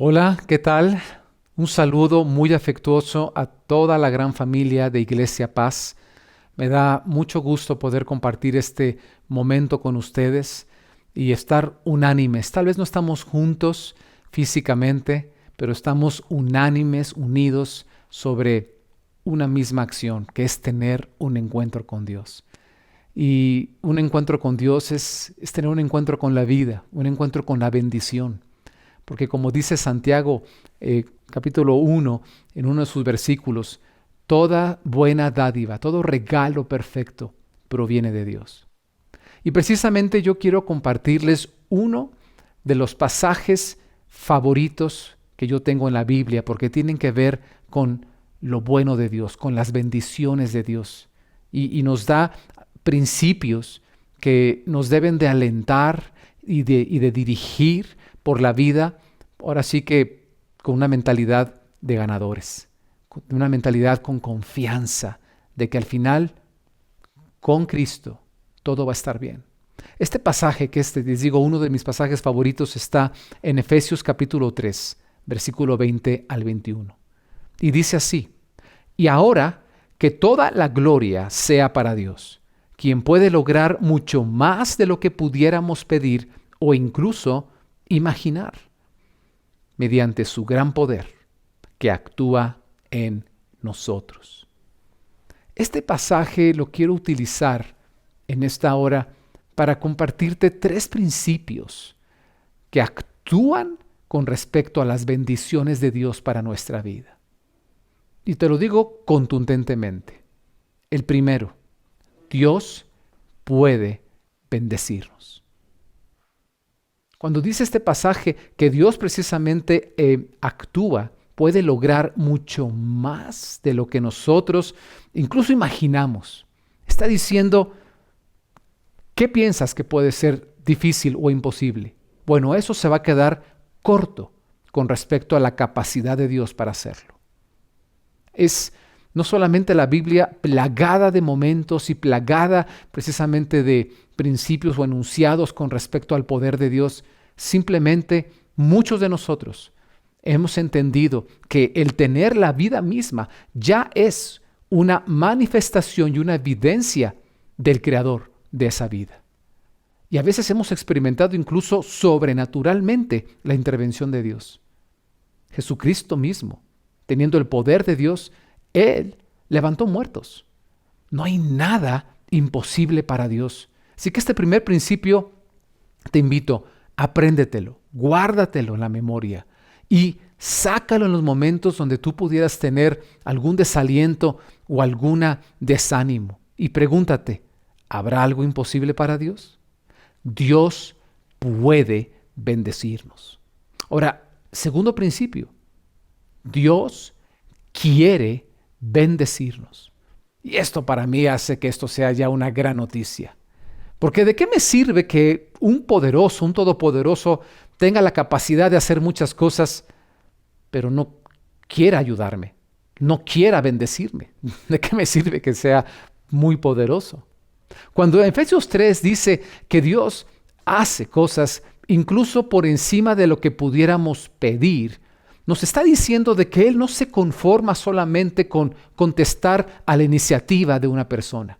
Hola, ¿qué tal? Un saludo muy afectuoso a toda la gran familia de Iglesia Paz. Me da mucho gusto poder compartir este momento con ustedes y estar unánimes. Tal vez no estamos juntos físicamente, pero estamos unánimes, unidos sobre una misma acción, que es tener un encuentro con Dios. Y un encuentro con Dios es tener un encuentro con la vida, un encuentro con la bendición. Porque como dice Santiago, capítulo 1, en uno de sus versículos, toda buena dádiva, todo regalo perfecto proviene de Dios. Y precisamente yo quiero compartirles uno de los pasajes favoritos que yo tengo en la Biblia, porque tienen que ver con lo bueno de Dios, con las bendiciones de Dios. Y nos da principios que nos deben de alentar y de dirigir por la vida, ahora sí que con una mentalidad de ganadores, con una mentalidad con confianza de que al final, con Cristo, todo va a estar bien. Este pasaje, que les digo, uno de mis pasajes favoritos, está en Efesios capítulo 3, versículo 20 al 21. Y dice así: y ahora que toda la gloria sea para Dios, quien puede lograr mucho más de lo que pudiéramos pedir o incluso imaginar, mediante su gran poder que actúa en nosotros. Este pasaje lo quiero utilizar en esta hora para compartirte tres principios que actúan con respecto a las bendiciones de Dios para nuestra vida. Y te lo digo contundentemente. El primero: Dios puede bendecirnos. Cuando dice este pasaje que Dios precisamente actúa, puede lograr mucho más de lo que nosotros incluso imaginamos. Está diciendo, ¿qué piensas que puede ser difícil o imposible? Bueno, eso se va a quedar corto con respecto a la capacidad de Dios para hacerlo. Es no solamente la Biblia plagada de momentos y plagada precisamente de principios o enunciados con respecto al poder de Dios, simplemente muchos de nosotros hemos entendido que el tener la vida misma ya es una manifestación y una evidencia del Creador de esa vida. Y a veces hemos experimentado incluso sobrenaturalmente la intervención de Dios. Jesucristo mismo, teniendo el poder de Dios, Él levantó muertos. No hay nada imposible para Dios. Así que este primer principio, te invito, apréndetelo, guárdatelo en la memoria y sácalo en los momentos donde tú pudieras tener algún desaliento o alguna desánimo. Y pregúntate, ¿habrá algo imposible para Dios? Dios puede bendecirnos. Ahora, segundo principio, Dios quiere bendecirnos. Y esto para mí hace que esto sea ya una gran noticia. Porque ¿de qué me sirve que un poderoso, un todopoderoso, tenga la capacidad de hacer muchas cosas, pero no quiera ayudarme, no quiera bendecirme? ¿De qué me sirve que sea muy poderoso? Cuando en Efesios 3 dice que Dios hace cosas incluso por encima de lo que pudiéramos pedir, nos está diciendo de que Él no se conforma solamente con contestar a la iniciativa de una persona,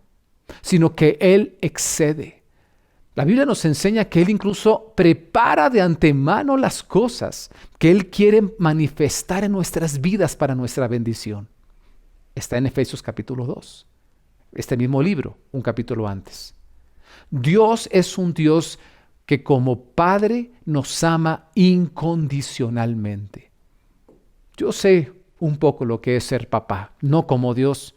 sino que Él excede. La Biblia nos enseña que Él incluso prepara de antemano las cosas que Él quiere manifestar en nuestras vidas para nuestra bendición. Está en Efesios capítulo 2, este mismo libro, un capítulo antes. Dios es un Dios que como Padre nos ama incondicionalmente. Yo sé un poco lo que es ser papá, no como Dios,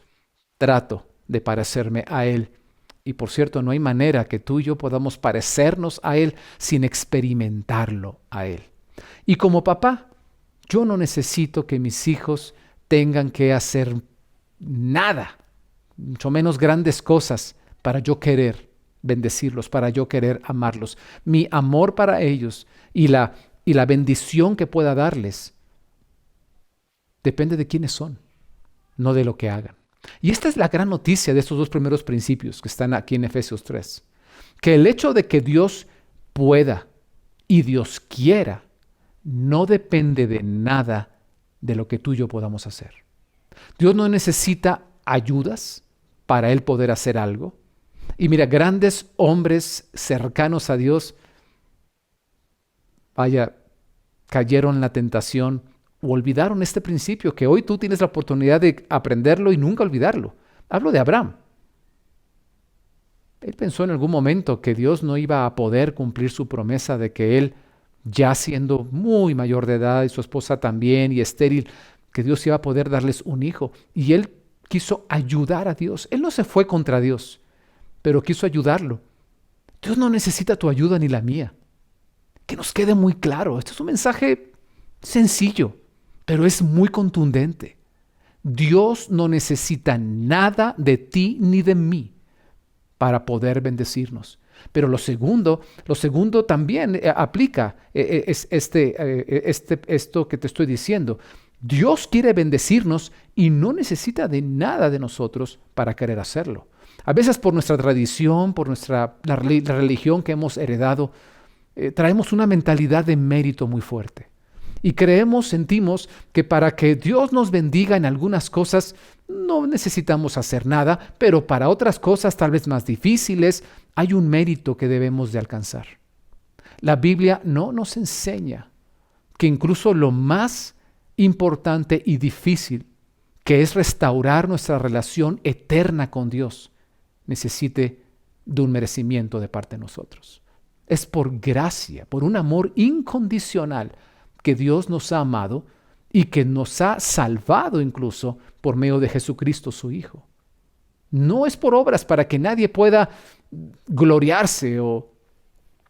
trato de parecerme a Él. Y por cierto, no hay manera que tú y yo podamos parecernos a Él sin experimentarlo a Él. Y como papá, yo no necesito que mis hijos tengan que hacer nada, mucho menos grandes cosas, para yo querer bendecirlos, para yo querer amarlos. Mi amor para ellos y la bendición que pueda darles depende de quiénes son, no de lo que hagan. Y esta es la gran noticia de estos dos primeros principios que están aquí en Efesios 3. Que el hecho de que Dios pueda y Dios quiera no depende de nada de lo que tú y yo podamos hacer. Dios no necesita ayudas para Él poder hacer algo. Y mira, grandes hombres cercanos a Dios, vaya, cayeron en la tentación o olvidaron este principio que hoy tú tienes la oportunidad de aprenderlo y nunca olvidarlo. Hablo de Abraham. Él pensó en algún momento que Dios no iba a poder cumplir su promesa de que él, ya siendo muy mayor de edad y su esposa también y estéril, que Dios iba a poder darles un hijo. Y él quiso ayudar a Dios. Él no se fue contra Dios, pero quiso ayudarlo. Dios no necesita tu ayuda ni la mía. Que nos quede muy claro. Este es un mensaje sencillo, pero es muy contundente. Dios no necesita nada de ti ni de mí para poder bendecirnos. Pero lo segundo también aplica esto que te estoy diciendo. Dios quiere bendecirnos y no necesita de nada de nosotros para querer hacerlo. A veces por nuestra tradición, por la religión que hemos heredado, traemos una mentalidad de mérito muy fuerte. Y sentimos que para que Dios nos bendiga en algunas cosas no necesitamos hacer nada, pero para otras cosas tal vez más difíciles hay un mérito que debemos de alcanzar. La Biblia no nos enseña que incluso lo más importante y difícil, que es restaurar nuestra relación eterna con Dios, necesite de un merecimiento de parte de nosotros. Es por gracia, por un amor incondicional que Dios nos ha amado y que nos ha salvado incluso por medio de Jesucristo su Hijo. No es por obras para que nadie pueda gloriarse o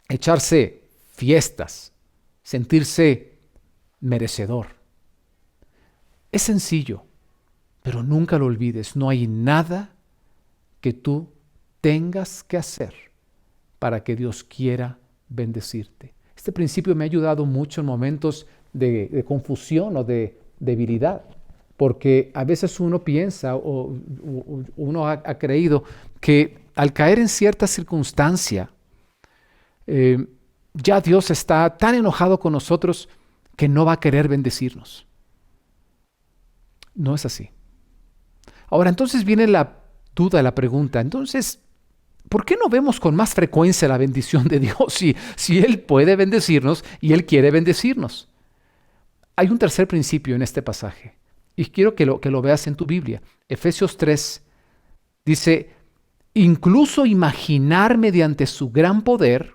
echarse fiestas, sentirse merecedor. Es sencillo, pero nunca lo olvides, no hay nada que tú tengas que hacer para que Dios quiera bendecirte. Este principio me ha ayudado mucho en momentos de confusión o de debilidad, porque a veces uno piensa o uno ha creído que al caer en cierta circunstancia, ya Dios está tan enojado con nosotros que no va a querer bendecirnos. No es así. Ahora, entonces viene la duda, la pregunta. Entonces, ¿por qué no vemos con más frecuencia la bendición de Dios si Él puede bendecirnos y Él quiere bendecirnos? Hay un tercer principio en este pasaje y quiero que lo veas en tu Biblia. Efesios 3 dice, incluso imaginar mediante su gran poder,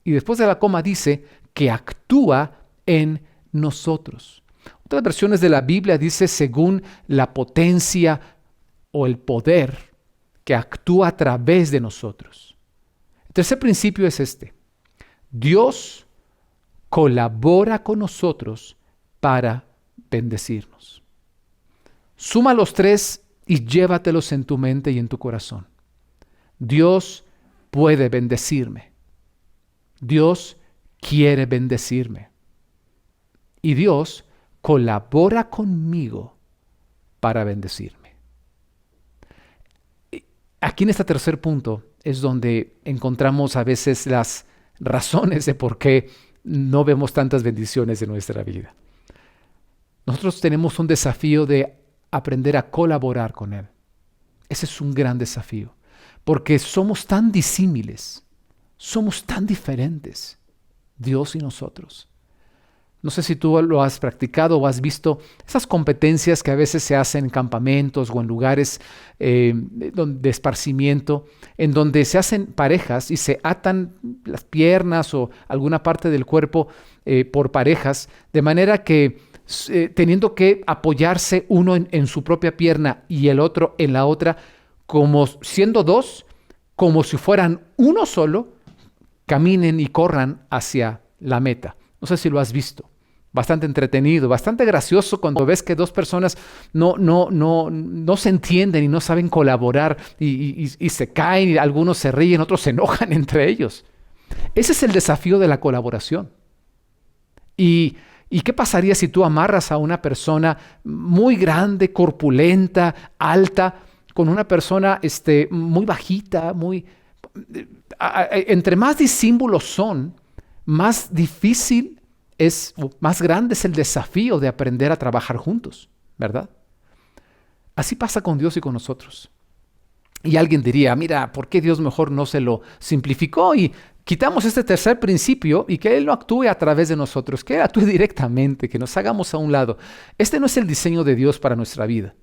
y después de la coma dice, que actúa en nosotros. Otras versiones de la Biblia dice según la potencia o el poder que actúa a través de nosotros. El tercer principio es este. Dios colabora con nosotros para bendecirnos. Suma los tres y llévatelos en tu mente y en tu corazón. Dios puede bendecirme. Dios quiere bendecirme. Y Dios colabora conmigo para bendecirme. Aquí en este tercer punto es donde encontramos a veces las razones de por qué no vemos tantas bendiciones en nuestra vida. Nosotros tenemos un desafío de aprender a colaborar con Él. Ese es un gran desafío, porque somos tan disímiles, somos tan diferentes, Dios y nosotros. No sé si tú lo has practicado o has visto esas competencias que a veces se hacen en campamentos o en lugares de esparcimiento, en donde se hacen parejas y se atan las piernas o alguna parte del cuerpo por parejas, de manera que teniendo que apoyarse uno en su propia pierna y el otro en la otra, como siendo dos, como si fueran uno solo, caminen y corran hacia la meta. No sé si lo has visto. Bastante entretenido, bastante gracioso cuando ves que dos personas no se entienden y no saben colaborar y se caen y algunos se ríen, otros se enojan entre ellos. Ese es el desafío de la colaboración. ¿Y qué pasaría si tú amarras a una persona muy grande, corpulenta, alta, con una persona muy bajita, entre más disímbolos son, más difícil más grande es el desafío de aprender a trabajar juntos, ¿verdad? Así pasa con Dios y con nosotros. Y alguien diría, mira, ¿por qué Dios mejor no se lo simplificó y quitamos este tercer principio y que Él no actúe a través de nosotros, que Él actúe directamente, que nos hagamos a un lado? Este no es el diseño de Dios para nuestra vida.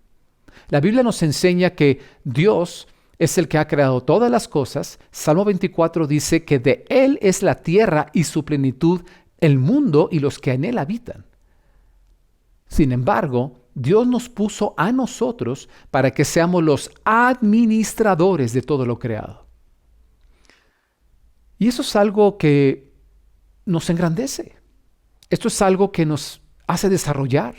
La Biblia nos enseña que Dios es el que ha creado todas las cosas. Salmo 24 dice que de Él es la tierra y su plenitud, el mundo y los que en Él habitan. Sin embargo, Dios nos puso a nosotros para que seamos los administradores de todo lo creado. Y eso es algo que nos engrandece. Esto es algo que nos hace desarrollar,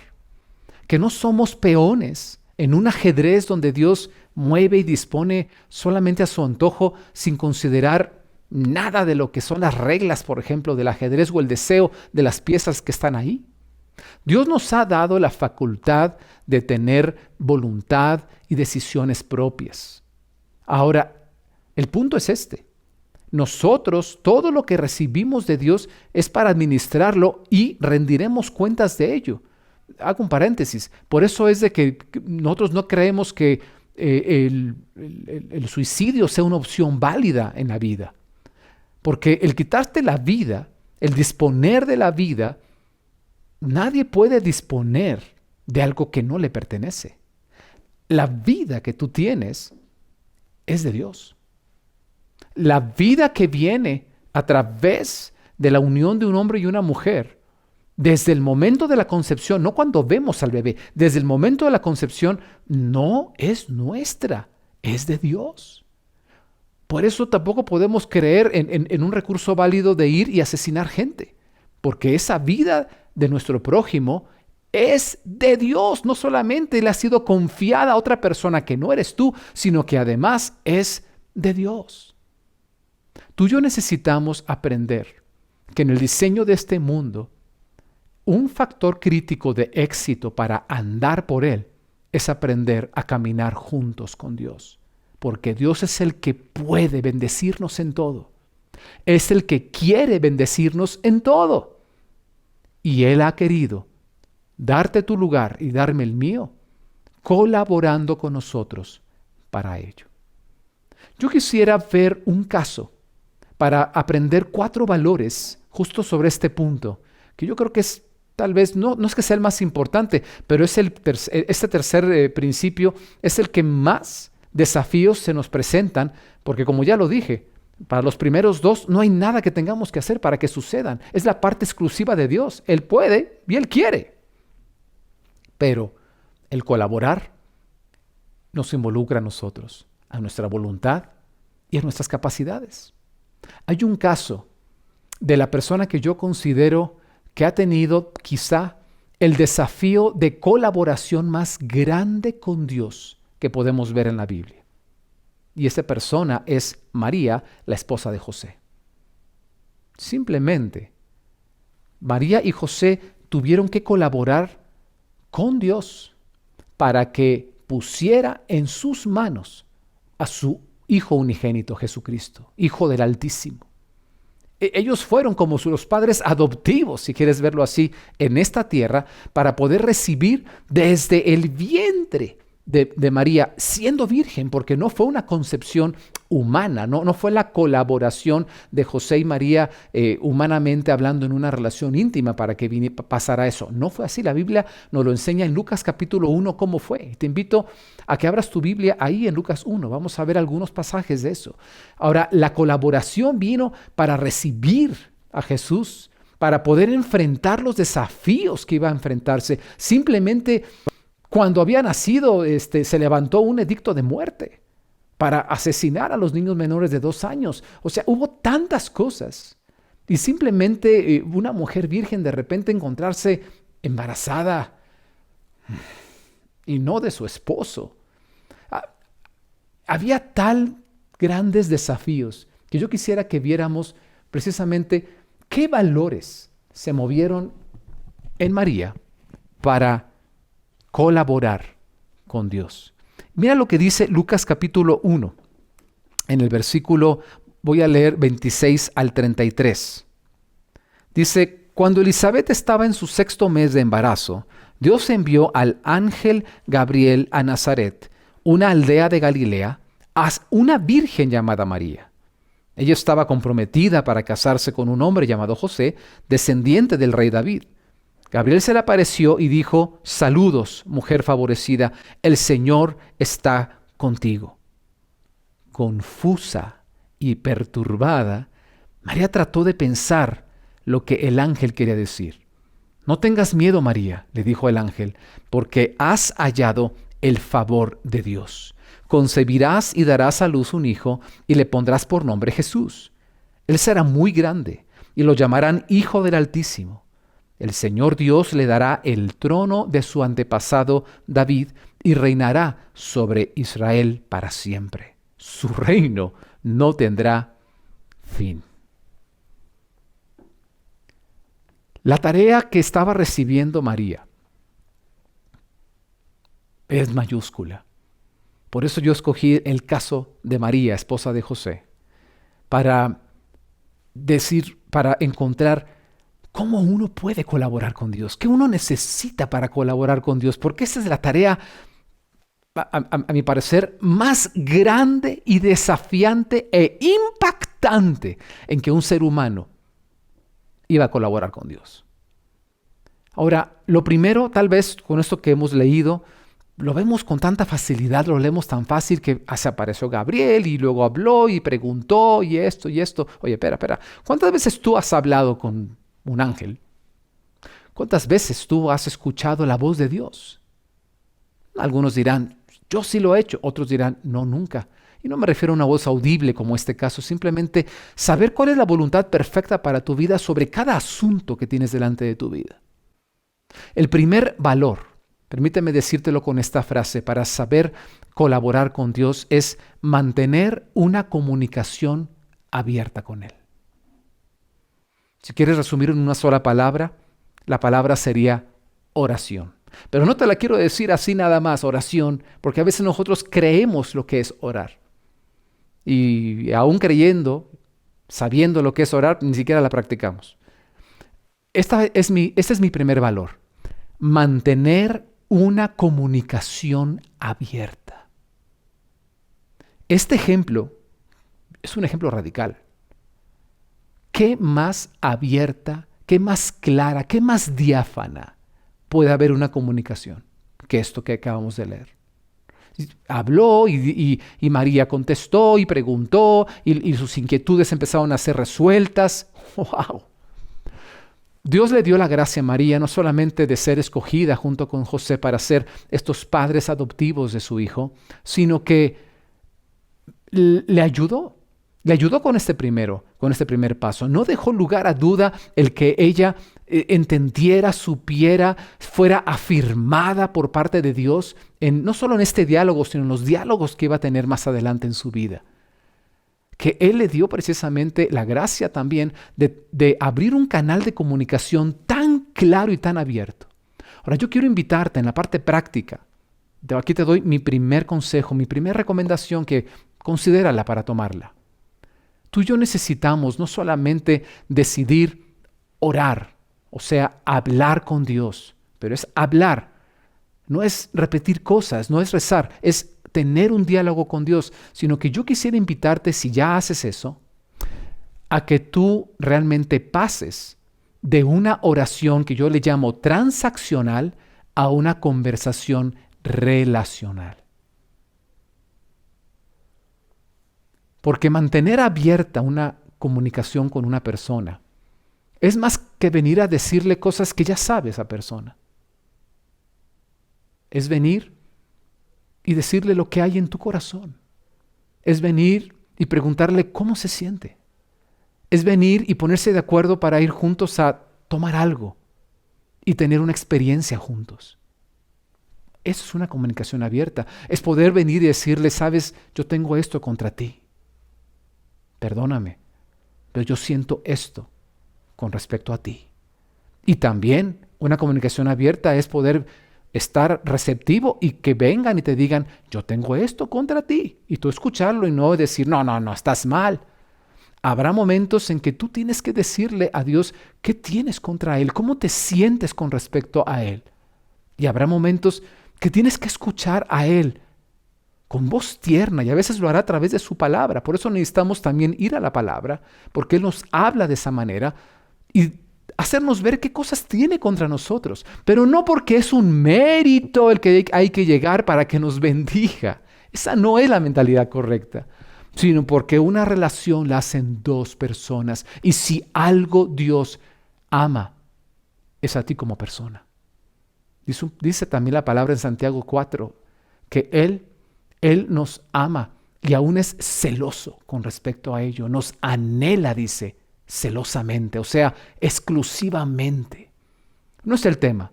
que no somos peones en un ajedrez donde Dios mueve y dispone solamente a su antojo sin considerar nada de lo que son las reglas, por ejemplo, del ajedrez o el deseo de las piezas que están ahí. Dios nos ha dado la facultad de tener voluntad y decisiones propias. Ahora, el punto es este. Nosotros, todo lo que recibimos de Dios es para administrarlo y rendiremos cuentas de ello. Hago un paréntesis. Por eso es de que nosotros no creemos que el suicidio sea una opción válida en la vida. Porque el quitarte la vida, el disponer de la vida, nadie puede disponer de algo que no le pertenece. La vida que tú tienes es de Dios. La vida que viene a través de la unión de un hombre y una mujer, desde el momento de la concepción, no cuando vemos al bebé, desde el momento de la concepción, no es nuestra, es de Dios. Por eso tampoco podemos creer en un recurso válido de ir y asesinar gente, porque esa vida de nuestro prójimo es de Dios. No solamente le ha sido confiada a otra persona que no eres tú, sino que además es de Dios. Tú y yo necesitamos aprender que en el diseño de este mundo, un factor crítico de éxito para andar por él es aprender a caminar juntos con Dios. Porque Dios es el que puede bendecirnos en todo. Es el que quiere bendecirnos en todo. Y Él ha querido darte tu lugar y darme el mío, colaborando con nosotros para ello. Yo quisiera ver un caso para aprender 4 valores justo sobre este punto, que yo creo que es tal vez, no es que sea el más importante, pero es este tercer principio es el que más desafíos se nos presentan, porque como ya lo dije, para los primeros 2 no hay nada que tengamos que hacer para que sucedan. Es la parte exclusiva de Dios. Él puede y Él quiere. Pero el colaborar nos involucra a nosotros, a nuestra voluntad y a nuestras capacidades. Hay un caso de la persona que yo considero que ha tenido quizá el desafío de colaboración más grande con Dios que podemos ver en la Biblia. Y esta persona es María, la esposa de José. Simplemente, María y José tuvieron que colaborar con Dios para que pusiera en sus manos a su Hijo unigénito, Jesucristo, Hijo del Altísimo. Ellos fueron como los padres adoptivos, si quieres verlo así, en esta tierra, para poder recibir desde el vientre de María, siendo virgen, porque no fue una concepción humana, no fue la colaboración de José y María humanamente hablando en una relación íntima para que pasara eso. No fue así. La Biblia nos lo enseña en Lucas capítulo 1 cómo fue. Te invito a que abras tu Biblia ahí en Lucas 1. Vamos a ver algunos pasajes de eso. Ahora, la colaboración vino para recibir a Jesús, para poder enfrentar los desafíos que iba a enfrentarse. Simplemente cuando había nacido, se levantó un edicto de muerte para asesinar a los niños menores de 2 años. O sea, hubo tantas cosas. Y simplemente una mujer virgen de repente encontrarse embarazada y no de su esposo. Había tal grandes desafíos que yo quisiera que viéramos precisamente qué valores se movieron en María para colaborar con Dios. Mira lo que dice Lucas capítulo 1, en el versículo, voy a leer 26 al 33. Dice, Cuando Elizabeth estaba en su 6º mes de embarazo, Dios envió al ángel Gabriel a Nazaret, una aldea de Galilea, a una virgen llamada María. Ella estaba comprometida para casarse con un hombre llamado José, descendiente del rey David. Gabriel se le apareció y dijo: «Saludos, mujer favorecida, el Señor está contigo». Confusa y perturbada, María trató de pensar lo que el ángel quería decir. «No tengas miedo, María», le dijo el ángel, «porque has hallado el favor de Dios. Concebirás y darás a luz un hijo y le pondrás por nombre Jesús. Él será muy grande y lo llamarán Hijo del Altísimo. El Señor Dios le dará el trono de su antepasado David y reinará sobre Israel para siempre. Su reino no tendrá fin». La tarea que estaba recibiendo María es mayúscula. Por eso yo escogí el caso de María, esposa de José, para encontrar cómo uno puede colaborar con Dios, qué uno necesita para colaborar con Dios, porque esa es la tarea, a mi parecer, más grande y desafiante e impactante en que un ser humano iba a colaborar con Dios. Ahora, lo primero, tal vez con esto que hemos leído, lo vemos con tanta facilidad, lo leemos tan fácil que se apareció Gabriel y luego habló y preguntó y esto y esto. Oye, espera. ¿Cuántas veces tú has hablado con un ángel? ¿Cuántas veces tú has escuchado la voz de Dios? Algunos dirán: yo sí lo he hecho. Otros dirán: no, nunca. Y no me refiero a una voz audible como este caso, simplemente saber cuál es la voluntad perfecta para tu vida sobre cada asunto que tienes delante de tu vida. El primer valor, permíteme decírtelo con esta frase, para saber colaborar con Dios es mantener una comunicación abierta con Él. Si quieres resumir en una sola palabra, la palabra sería oración. Pero no te la quiero decir así nada más, oración, porque a veces nosotros creemos lo que es orar. Y aún creyendo, sabiendo lo que es orar, ni siquiera la practicamos. Este es mi primer valor. Mantener una comunicación abierta. Este ejemplo es un ejemplo radical. ¿Qué más abierta, qué más clara, qué más diáfana puede haber una comunicación que esto que acabamos de leer? Habló y María contestó y preguntó y sus inquietudes empezaron a ser resueltas. ¡Wow! Dios le dio la gracia a María no solamente de ser escogida junto con José para ser estos padres adoptivos de su hijo, sino que le ayudó con este primer paso. No dejó lugar a duda el que ella entendiera, supiera, fuera afirmada por parte de Dios, no solo en este diálogo, sino en los diálogos que iba a tener más adelante en su vida. Que Él le dio precisamente la gracia también de abrir un canal de comunicación tan claro y tan abierto. Ahora, yo quiero invitarte en la parte práctica. Aquí te doy mi primer consejo, mi primera recomendación, que considérala para tomarla. Tú y yo necesitamos no solamente decidir orar, o sea, hablar con Dios, pero es hablar, no es repetir cosas, no es rezar, es tener un diálogo con Dios, sino que yo quisiera invitarte, si ya haces eso, a que tú realmente pases de una oración que yo le llamo transaccional a una conversación relacional. Porque mantener abierta una comunicación con una persona es más que venir a decirle cosas que ya sabe esa persona. Es venir y decirle lo que hay en tu corazón. Es venir y preguntarle cómo se siente. Es venir y ponerse de acuerdo para ir juntos a tomar algo y tener una experiencia juntos. Eso es una comunicación abierta. Es poder venir y decirle: sabes, yo tengo esto contra ti. Perdóname, pero yo siento esto con respecto a ti. Y también una comunicación abierta es poder estar receptivo y que vengan y te digan: yo tengo esto contra ti. Y tú escucharlo y no decir: no, estás mal. Habrá momentos en que tú tienes que decirle a Dios qué tienes contra Él, cómo te sientes con respecto a Él. Y habrá momentos que tienes que escuchar a Él con voz tierna, y a veces lo hará a través de su palabra. Por eso necesitamos también ir a la palabra, porque Él nos habla de esa manera y hacernos ver qué cosas tiene contra nosotros. Pero no porque es un mérito el que hay que llegar para que nos bendiga. Esa no es la mentalidad correcta, sino porque una relación la hacen dos personas. Y si algo Dios ama, es a ti como persona. Dice también la palabra en Santiago 4, que Él nos ama y aún es celoso con respecto a ello. Nos anhela, dice, celosamente, o sea, exclusivamente. No es el tema.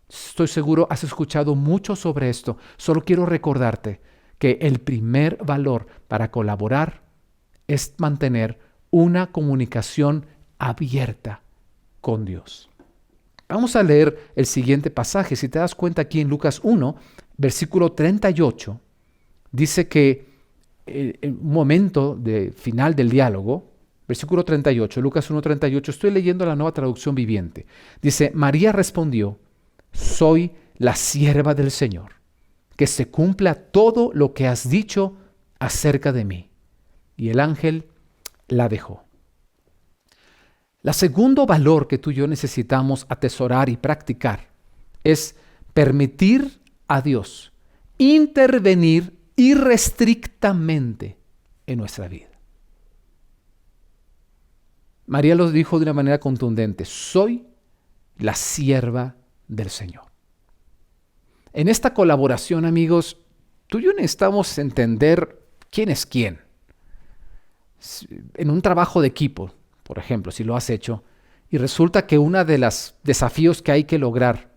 Estoy seguro has escuchado mucho sobre esto. Solo quiero recordarte que el primer valor para colaborar es mantener una comunicación abierta con Dios. Vamos a leer el siguiente pasaje. Si te das cuenta, aquí en Lucas 1, versículo 38, dice que en un momento de final del diálogo, versículo 38, Lucas 1:38, estoy leyendo la Nueva Traducción Viviente. Dice, María respondió, soy la sierva del Señor, que se cumpla todo lo que has dicho acerca de mí. Y el ángel la dejó. El segundo valor que tú y yo necesitamos atesorar y practicar es permitir a Dios intervenir irrestrictamente en nuestra vida. María lo dijo de una manera contundente, soy la sierva del Señor. En esta colaboración, amigos, tú y yo necesitamos entender quién es quién. En un trabajo de equipo, por ejemplo, si lo has hecho, y resulta que uno de los desafíos que hay que lograr,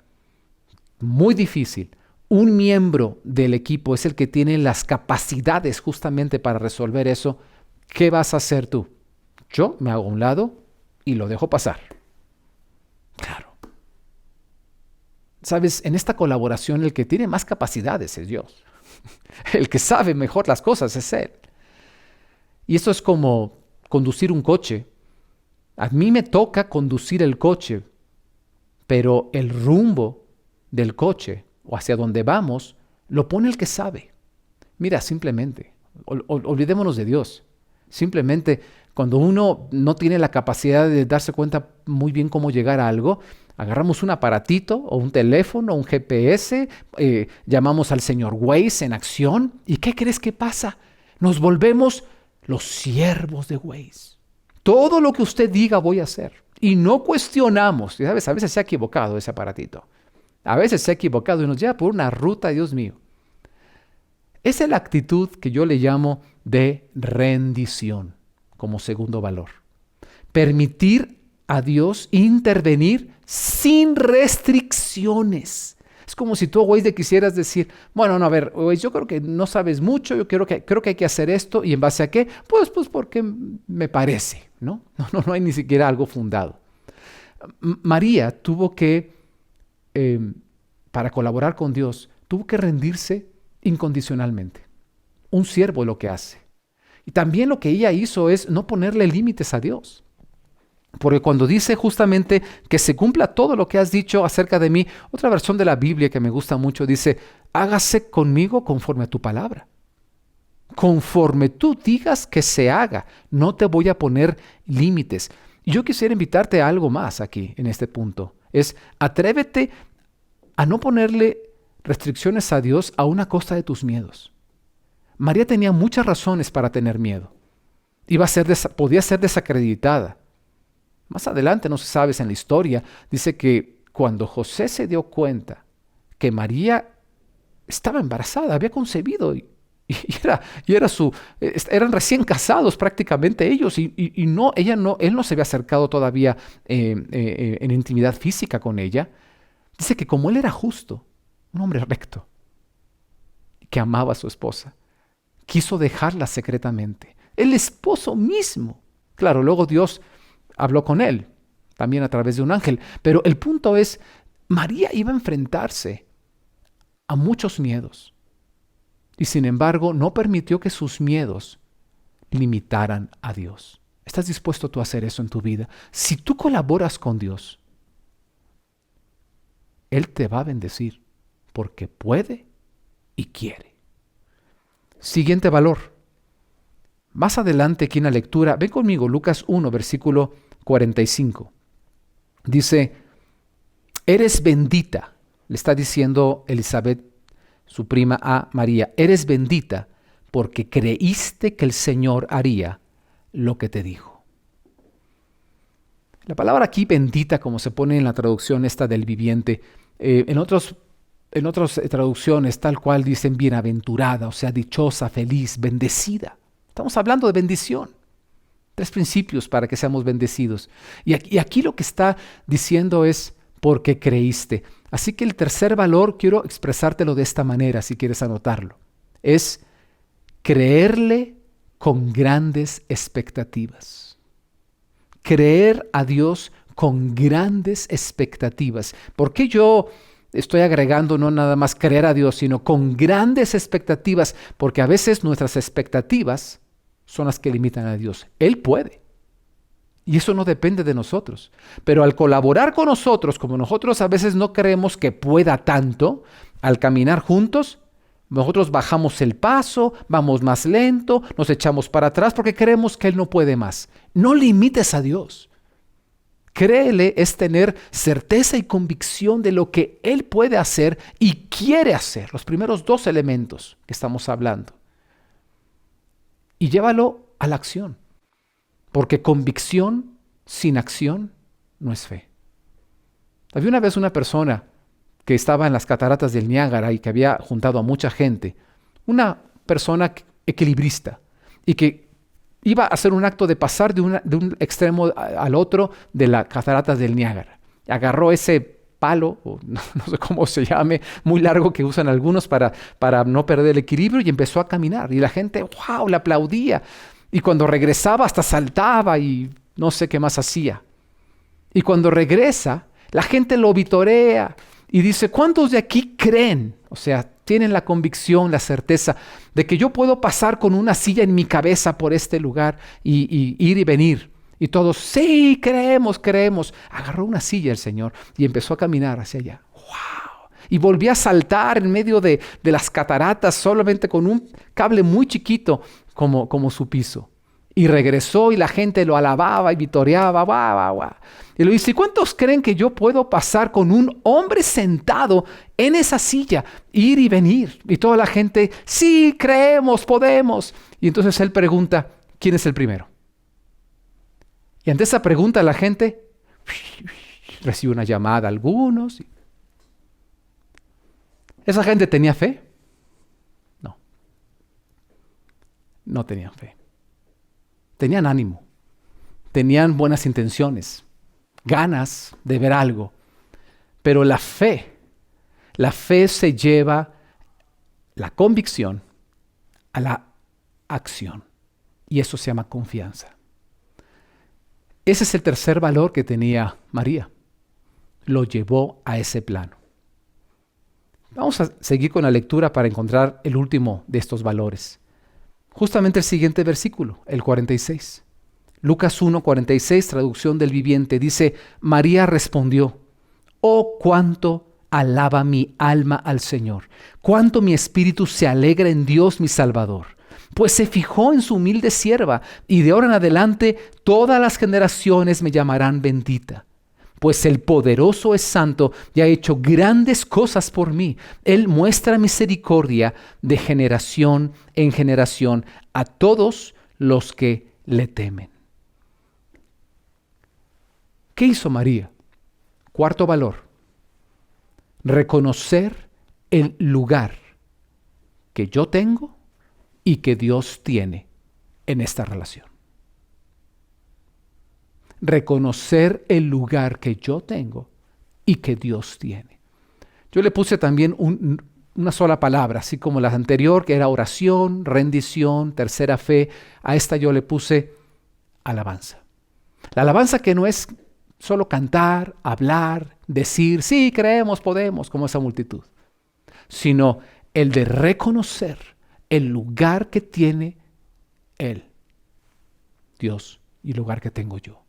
muy difícil, un miembro del equipo es el que tiene las capacidades justamente para resolver eso, ¿qué vas a hacer tú? Yo me hago a un lado y lo dejo pasar. Claro. Sabes, en esta colaboración el que tiene más capacidades es Dios. El que sabe mejor las cosas es Él. Y eso es como conducir un coche. A mí me toca conducir el coche, pero el rumbo del coche o hacia donde vamos lo pone el que sabe. Mira, simplemente, olvidémonos de Dios. Simplemente, cuando uno no tiene la capacidad de darse cuenta muy bien cómo llegar a algo, agarramos un aparatito o un teléfono, un GPS, llamamos al señor Waze en acción. ¿Y qué crees que pasa? Nos volvemos los siervos de Waze. Todo lo que usted diga voy a hacer. Y no cuestionamos. ¿Sabes? A veces se ha equivocado ese aparatito. A veces se ha equivocado y nos lleva por una ruta, Dios mío. Esa es la actitud que yo le llamo de rendición como segundo valor. Permitir a Dios intervenir sin restricciones. Es como si tú, Waze, le quisieras decir, bueno, no, a ver, Waze, yo creo que no sabes mucho, yo creo que hay que hacer esto, ¿y en base a qué? Pues porque me parece, ¿no? No hay ni siquiera algo fundado. María tuvo que, para colaborar con Dios, tuvo que rendirse incondicionalmente. Un siervo lo que hace. Y también lo que ella hizo es no ponerle límites a Dios. Porque cuando dice justamente que se cumpla todo lo que has dicho acerca de mí, otra versión de la Biblia que me gusta mucho dice, hágase conmigo conforme a tu palabra. Conforme tú digas que se haga, no te voy a poner límites. Y yo quisiera invitarte a algo más aquí, en este punto. Es atrévete a no ponerle restricciones a Dios a una costa de tus miedos. María tenía muchas razones para tener miedo. Podía ser desacreditada. Más adelante, no se sabe en la historia, dice que cuando José se dio cuenta que María estaba embarazada, había concebido eran recién casados prácticamente ellos él no se había acercado todavía en intimidad física con ella. Dice que como él era justo, un hombre recto, que amaba a su esposa, quiso dejarla secretamente. El esposo mismo. Claro, luego Dios habló con él, también a través de un ángel. Pero el punto es, María iba a enfrentarse a muchos miedos. Y sin embargo, no permitió que sus miedos limitaran a Dios. ¿Estás dispuesto tú a hacer eso en tu vida? Si tú colaboras con Dios, Él te va a bendecir porque puede y quiere. Siguiente valor. Más adelante aquí en la lectura, ven conmigo, Lucas 1, versículo 45. Dice, eres bendita, le está diciendo Elizabeth, su prima, a María, eres bendita porque creíste que el Señor haría lo que te dijo. La palabra aquí bendita, como se pone en la traducción esta del viviente, en otras traducciones tal cual dicen bienaventurada, o sea, dichosa, feliz, bendecida. Estamos hablando de bendición. 3 principios para que seamos bendecidos. Y aquí lo que está diciendo es porque creíste. Así que el tercer valor, quiero expresártelo de esta manera, si quieres anotarlo. Es creerle con grandes expectativas. Creer a Dios con grandes expectativas. ¿Por qué yo estoy agregando no nada más creer a Dios, sino con grandes expectativas? Porque a veces nuestras expectativas son las que limitan a Dios. Él puede. Y eso no depende de nosotros. Pero al colaborar con nosotros, como nosotros a veces no creemos que pueda tanto, al caminar juntos, nosotros bajamos el paso, vamos más lento, nos echamos para atrás porque creemos que Él no puede más. No limites a Dios. Créele es tener certeza y convicción de lo que Él puede hacer y quiere hacer. Los primeros 2 elementos que estamos hablando. Y llévalo a la acción. Porque convicción sin acción no es fe. Había una vez una persona que estaba en las cataratas del Niágara y que había juntado a mucha gente. Una persona equilibrista y que iba a hacer un acto de pasar de un extremo al otro de las cataratas del Niágara. Agarró ese palo, o no sé cómo se llame, muy largo que usan algunos para no perder el equilibrio y empezó a caminar. Y la gente, wow, le aplaudía. Y cuando regresaba hasta saltaba y no sé qué más hacía. Y cuando regresa, la gente lo vitorea y dice, ¿cuántos de aquí creen? O sea, tienen la convicción, la certeza de que yo puedo pasar con una silla en mi cabeza por este lugar y ir y venir. Y todos, sí, creemos. Agarró una silla el Señor y empezó a caminar hacia allá. ¡Wow! Y volvió a saltar en medio de las cataratas solamente con un cable muy chiquito como su piso. Y regresó y la gente lo alababa y vitoreaba. ¡Guau! Y le dice, ¿cuántos creen que yo puedo pasar con un hombre sentado en esa silla, ir y venir? Y toda la gente, sí, creemos, podemos. Y entonces él pregunta, ¿quién es el primero? Y ante esa pregunta la gente recibe una llamada, algunos. ¿Esa gente tenía fe? No. No tenían fe. Tenían ánimo. Tenían buenas intenciones, ganas de ver algo. Pero la fe se lleva la convicción a la acción. Y eso se llama confianza. Ese es el tercer valor que tenía María. Lo llevó a ese plano. Vamos a seguir con la lectura para encontrar el último de estos valores. Justamente el siguiente versículo, el 46. Lucas 1, 46, traducción del viviente, dice, María respondió, oh, cuánto alaba mi alma al Señor, cuánto mi espíritu se alegra en Dios mi Salvador. Pues se fijó en su humilde sierva, y de ahora en adelante todas las generaciones me llamarán bendita. Pues el poderoso es santo y ha hecho grandes cosas por mí. Él muestra misericordia de generación en generación a todos los que le temen. ¿Qué hizo María? Cuarto valor. Reconocer el lugar que yo tengo y que Dios tiene en esta relación. Reconocer el lugar que yo tengo y que Dios tiene. Yo le puse también una sola palabra, así como la anterior, que era oración, rendición, tercera fe. A esta yo le puse alabanza. La alabanza que no es solo cantar, hablar, decir, sí, creemos, podemos, como esa multitud, sino el de reconocer el lugar que tiene Él, Dios y el lugar que tengo yo.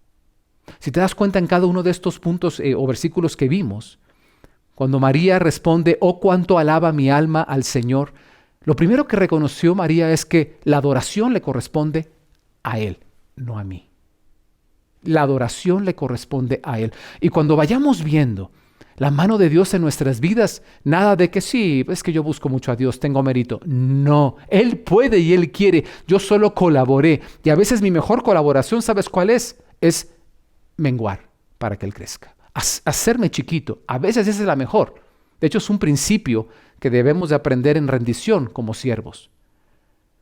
Si te das cuenta en cada uno de estos puntos o versículos que vimos, cuando María responde, oh cuánto alaba mi alma al Señor, lo primero que reconoció María es que la adoración le corresponde a Él, no a mí. La adoración le corresponde a Él. Y cuando vayamos viendo la mano de Dios en nuestras vidas, nada de que sí, es que yo busco mucho a Dios, tengo mérito. No, Él puede y Él quiere. Yo solo colaboré. Y a veces mi mejor colaboración, ¿sabes cuál es? Es menguar para que Él crezca. Hacerme chiquito. A veces esa es la mejor. De hecho, es un principio que debemos de aprender en rendición como siervos.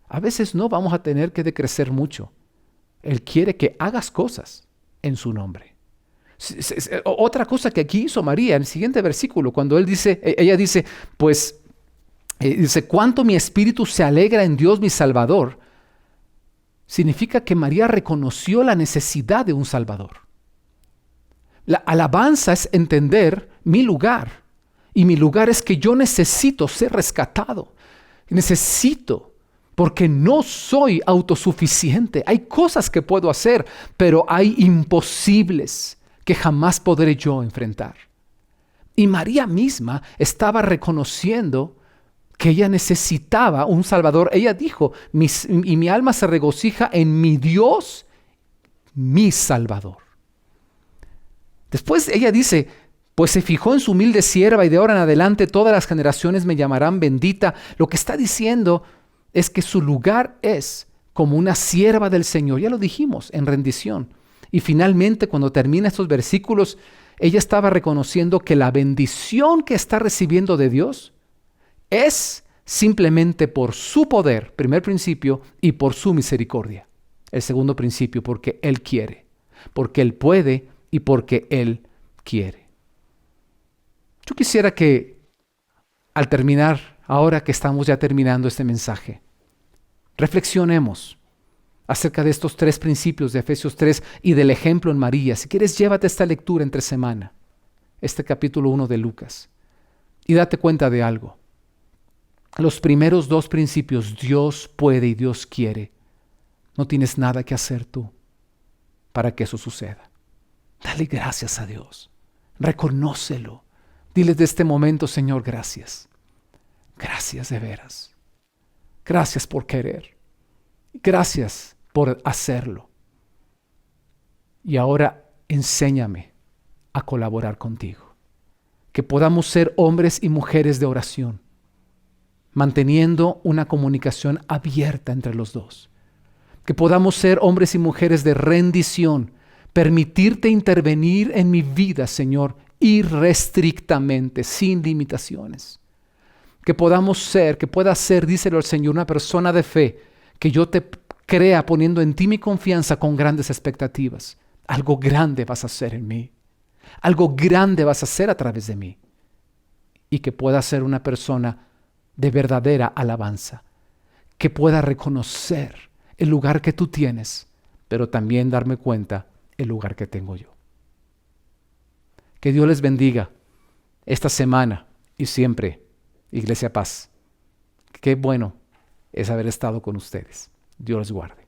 A veces no vamos a tener que decrecer mucho. Él quiere que hagas cosas en su nombre. Otra cosa que aquí hizo María en el siguiente versículo, cuando ella dice, pues, dice, cuánto mi espíritu se alegra en Dios mi Salvador, significa que María reconoció la necesidad de un Salvador. La alabanza es entender mi lugar, y mi lugar es que yo necesito ser rescatado, necesito, porque no soy autosuficiente. Hay cosas que puedo hacer, pero hay imposibles que jamás podré yo enfrentar. Y María misma estaba reconociendo que ella necesitaba un Salvador. Ella dijo, mi alma se regocija en mi Dios, mi Salvador. Después ella dice, pues se fijó en su humilde sierva y de ahora en adelante todas las generaciones me llamarán bendita. Lo que está diciendo es que su lugar es como una sierva del Señor. Ya lo dijimos, en rendición. Y finalmente, cuando termina estos versículos, ella estaba reconociendo que la bendición que está recibiendo de Dios es simplemente por su poder, primer principio, y por su misericordia. El segundo principio, porque Él quiere, porque Él puede y porque Él quiere. Yo quisiera que al terminar, ahora que estamos ya terminando este mensaje, reflexionemos acerca de estos tres principios de Efesios 3 y del ejemplo en María. Si quieres, llévate esta lectura entre semana, este capítulo 1 de Lucas, y date cuenta de algo. Los primeros dos principios, Dios puede y Dios quiere. No tienes nada que hacer tú para que eso suceda. Dale gracias a Dios. Reconócelo. Dile de este momento, Señor, gracias. Gracias de veras. Gracias por querer. Gracias por hacerlo. Y ahora enséñame a colaborar contigo. Que podamos ser hombres y mujeres de oración, manteniendo una comunicación abierta entre los dos. Que podamos ser hombres y mujeres de rendición, permitirte intervenir en mi vida, Señor, irrestrictamente, sin limitaciones. Que pueda ser, díselo al Señor, una persona de fe, que yo te crea poniendo en ti mi confianza con grandes expectativas. Algo grande vas a hacer en mí. Algo grande vas a hacer a través de mí. Y que pueda ser una persona de verdadera alabanza. Que pueda reconocer el lugar que tú tienes, pero también darme cuenta el lugar que tengo yo. Que Dios les bendiga esta semana y siempre, Iglesia Paz. Qué bueno es haber estado con ustedes. Dios les guarde.